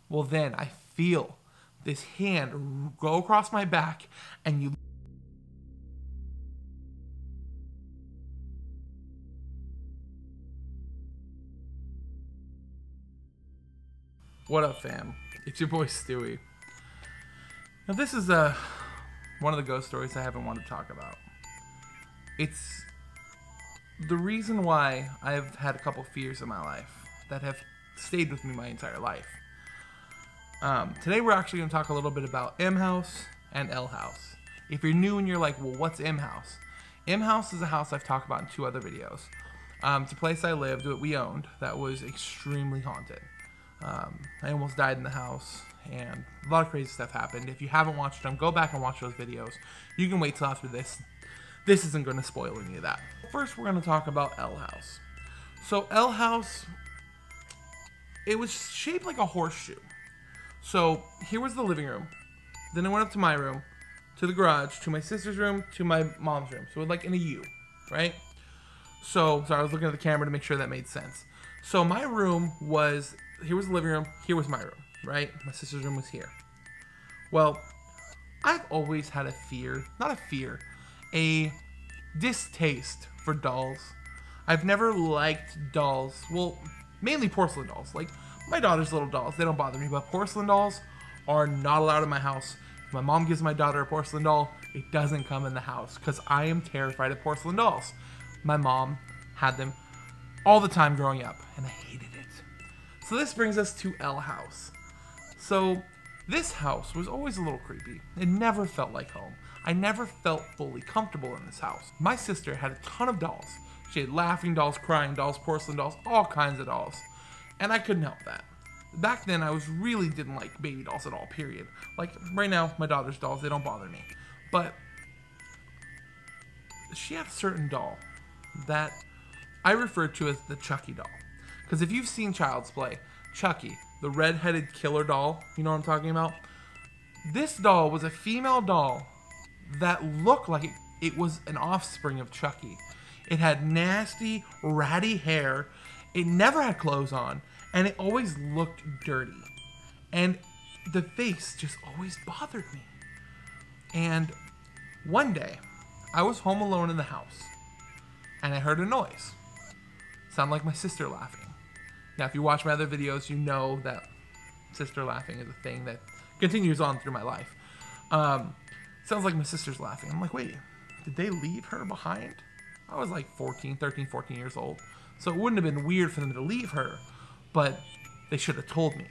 Well, then I feel this hand go across my back, and you... What up, fam? It's your boy Stewie. Now, this is one of the ghost stories I haven't wanted to talk about. It's the reason why I've had a couple fears in my life that have stayed with me my entire life. Today we're actually going to talk a little bit about M House and L House. If you're new and you're like, well, what's M House? M House is a house I've talked about in 2 other videos. It's a place I lived, that we owned, that was extremely haunted. I almost died in the house, and a lot of crazy stuff happened. If you haven't watched them, go back and watch those videos. You can wait till after this. This isn't going to spoil any of that. First, we're going to talk about L House. So L House, it was shaped like a horseshoe. So here was the living room. Then I went up to my room, to the garage, to my sister's room, to my mom's room. So like in a U, right? So I was looking at the camera to make sure that made sense. So my room was, here was the living room, here was my room, right? My sister's room was here. Well, I've always had a fear, not a fear, a distaste for dolls. I've never liked dolls. Well, mainly porcelain dolls. Like, my daughter's little dolls, they don't bother me, but porcelain dolls are not allowed in my house. If my mom gives my daughter a porcelain doll, it doesn't come in the house because I am terrified of porcelain dolls. My mom had them all the time growing up, and I hated it. So this brings us to L House. So this house was always a little creepy. It never felt like home. I never felt fully comfortable in this house. My sister had a ton of dolls. She had laughing dolls, crying dolls, porcelain dolls, all kinds of dolls. And I couldn't help that. Back then, I really didn't like baby dolls at all, period. Like, right now, my daughter's dolls, they don't bother me. But she had a certain doll that I referred to as the Chucky doll. Because if you've seen Child's Play, Chucky, the red-headed killer doll, you know what I'm talking about? This doll was a female doll that looked like it was an offspring of Chucky. It had nasty, ratty hair. It never had clothes on, and it always looked dirty. And the face just always bothered me. And one day, I was home alone in the house, and I heard a noise. Sounded like my sister laughing. Now, if you watch my other videos, you know that sister laughing is a thing that continues on through my life. Sounds like my sister's laughing. I'm like, wait, did they leave her behind? I was like 13, 14 years old. So it wouldn't have been weird for them to leave her, but they should have told me.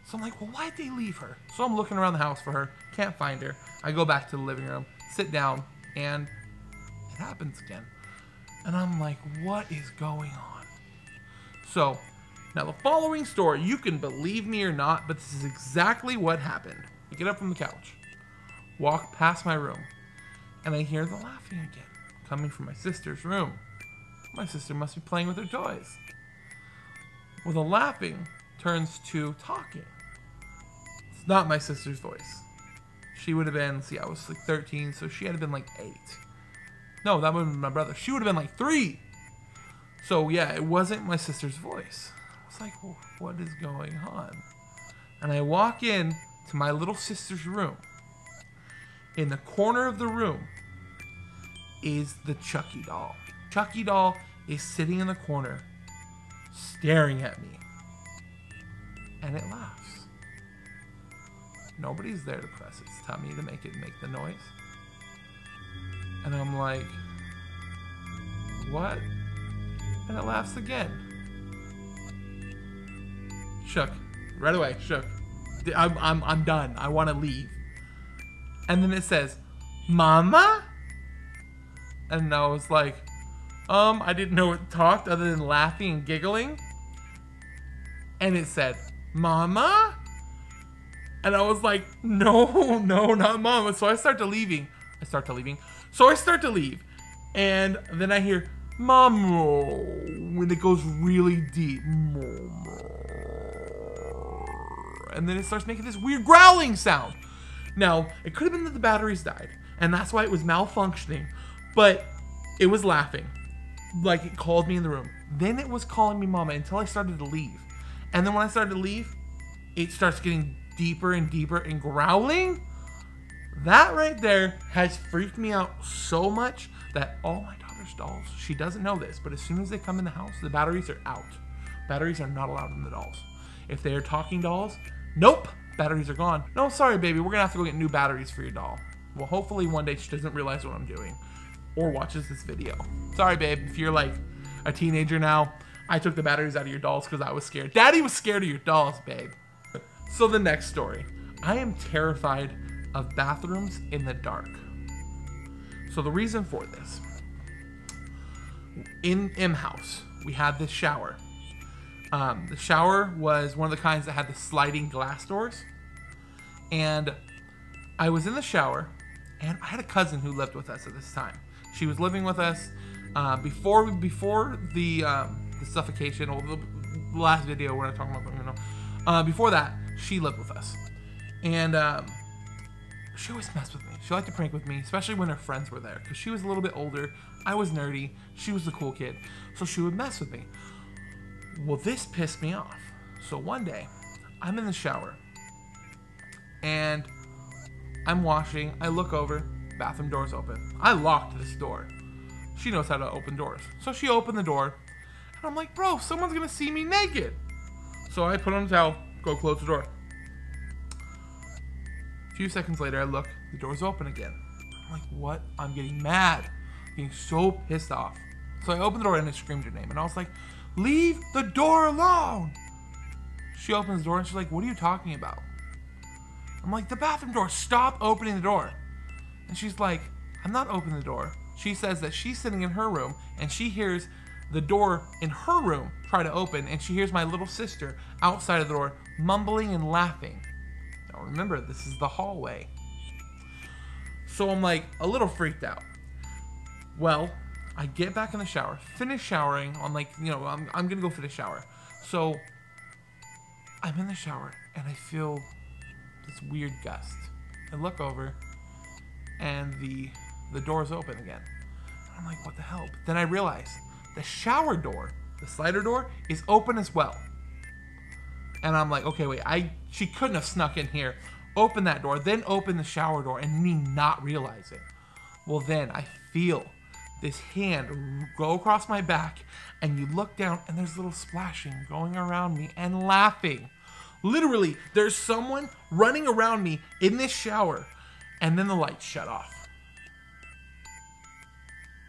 So I'm like, well, why'd they leave her? So I'm looking around the house for her, can't find her. I go back to the living room, sit down, and it happens again. And I'm like, what is going on? So, now the following story, you can believe me or not, but this is exactly what happened. I get up from the couch, walk past my room, and I hear the laughing again, coming from my sister's room. My sister must be playing with her toys. Well, the laughing turns to talking. It's not my sister's voice. She would have been, see, I was like 13, so she had to been like 8. No, that would have been my brother. She would have been like 3. So yeah, it wasn't my sister's voice. I was like, well, what is going on? And I walk in to my little sister's room. In the corner of the room is the Chucky doll. Chucky doll is sitting in the corner, staring at me. And it laughs. Nobody's there to press its tummy to make it make the noise. And I'm like, what? And it laughs again. Shook. Right away, shook. I'm done. I want to leave. And then it says, Mama? And I was like, I didn't know it talked other than laughing and giggling. And it said, Mama? And I was like, no, not Mama. So I start to leave. So I start to leave. And then I hear, Mama, when it goes really deep. And then it starts making this weird growling sound. Now, it could have been that the batteries died, and that's why it was malfunctioning, but it was laughing. Like, it called me in the room. Then it was calling me Mama until I started to leave. And then when I started to leave, it starts getting deeper and deeper and growling. That right there has freaked me out so much that all my daughter's dolls, she doesn't know this, but as soon as they come in the house, the batteries are out. Batteries are not allowed in the dolls. If they are talking dolls, nope, batteries are gone. No, sorry, baby, we're gonna have to go get new batteries for your doll. Well, hopefully one day she doesn't realize what I'm doing or watches this video. Sorry, babe, if you're like a teenager now, I took the batteries out of your dolls because I was scared. Daddy was scared of your dolls, babe. So the next story. I am terrified of bathrooms in the dark. So the reason for this, in M House, we had this shower. The shower was one of the kinds that had the sliding glass doors. And I was in the shower, and I had a cousin who lived with us at this time. She was living with us before the suffocation, or the last video we're not talking about, you know. Before that, she lived with us. And she always messed with me. She liked to prank with me, especially when her friends were there, because she was a little bit older. I was nerdy. She was the cool kid. So she would mess with me. Well, this pissed me off. So one day, I'm in the shower, and I'm washing. I look over, bathroom door's open. I locked this door. She knows how to open doors. So she opened the door, and I'm like, bro, someone's gonna see me naked. So I put on a towel, go close the door. A few seconds later, I look, the door's open again. I'm like, what? I'm getting mad. I'm getting so pissed off. So I opened the door and I screamed her name, and I was like, leave the door alone. She opens the door and she's like, what are you talking about? I'm like, the bathroom door, stop opening the door. And she's like, I'm not opening the door. She says that she's sitting in her room and she hears the door in her room try to open, and she hears my little sister outside of the door mumbling and laughing. Now remember, this is the hallway. So I'm like a little freaked out. Well, I get back in the shower, finish showering on, like, you know, I'm gonna go finish shower. So I'm in the shower and I feel this weird gust. I look over and the door's open again. I'm like, what the hell? But then I realize the shower door, the slider door, is open as well. And I'm like, okay, wait, she couldn't have snuck in here, open that door, then open the shower door, and me not realize it. Well, then I feel this hand go across my back, and you look down, and there's little splashing going around me and laughing. Literally, there's someone running around me in this shower, and then the lights shut off.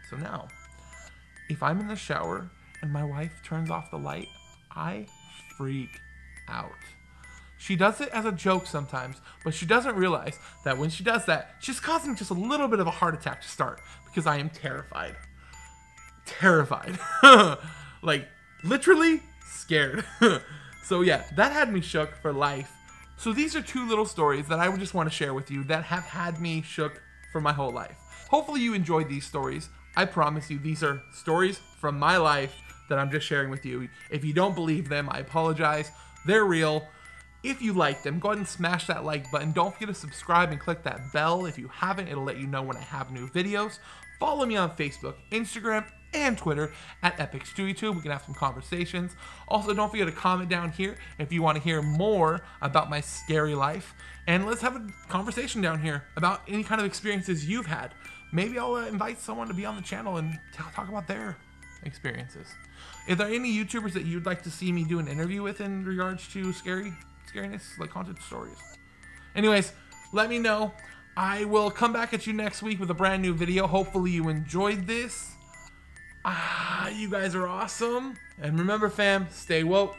So now, if I'm in the shower and my wife turns off the light, I freak out. She does it as a joke sometimes, but she doesn't realize that when she does that, she's causing just a little bit of a heart attack to start, because I am terrified. Terrified. Like, literally scared. So yeah, that had me shook for life. So these are two little stories that I would just want to share with you that have had me shook for my whole life. Hopefully you enjoyed these stories. I promise you, these are stories from my life that I'm just sharing with you. If you don't believe them, I apologize. They're real. If you like them, go ahead and smash that like button. Don't forget to subscribe and click that bell. If you haven't, it'll let you know when I have new videos. Follow me on Facebook, Instagram, and Twitter at EpicStewieTube. We can have some conversations. Also, don't forget to comment down here if you want to hear more about my scary life. And let's have a conversation down here about any kind of experiences you've had. Maybe I'll invite someone to be on the channel and talk about their experiences. If there are any YouTubers that you'd like to see me do an interview with in regards to scariness, like haunted stories. Anyways, let me know. I will come back at you next week with a brand new video. Hopefully you enjoyed this. You guys are awesome. And remember, fam, stay woke.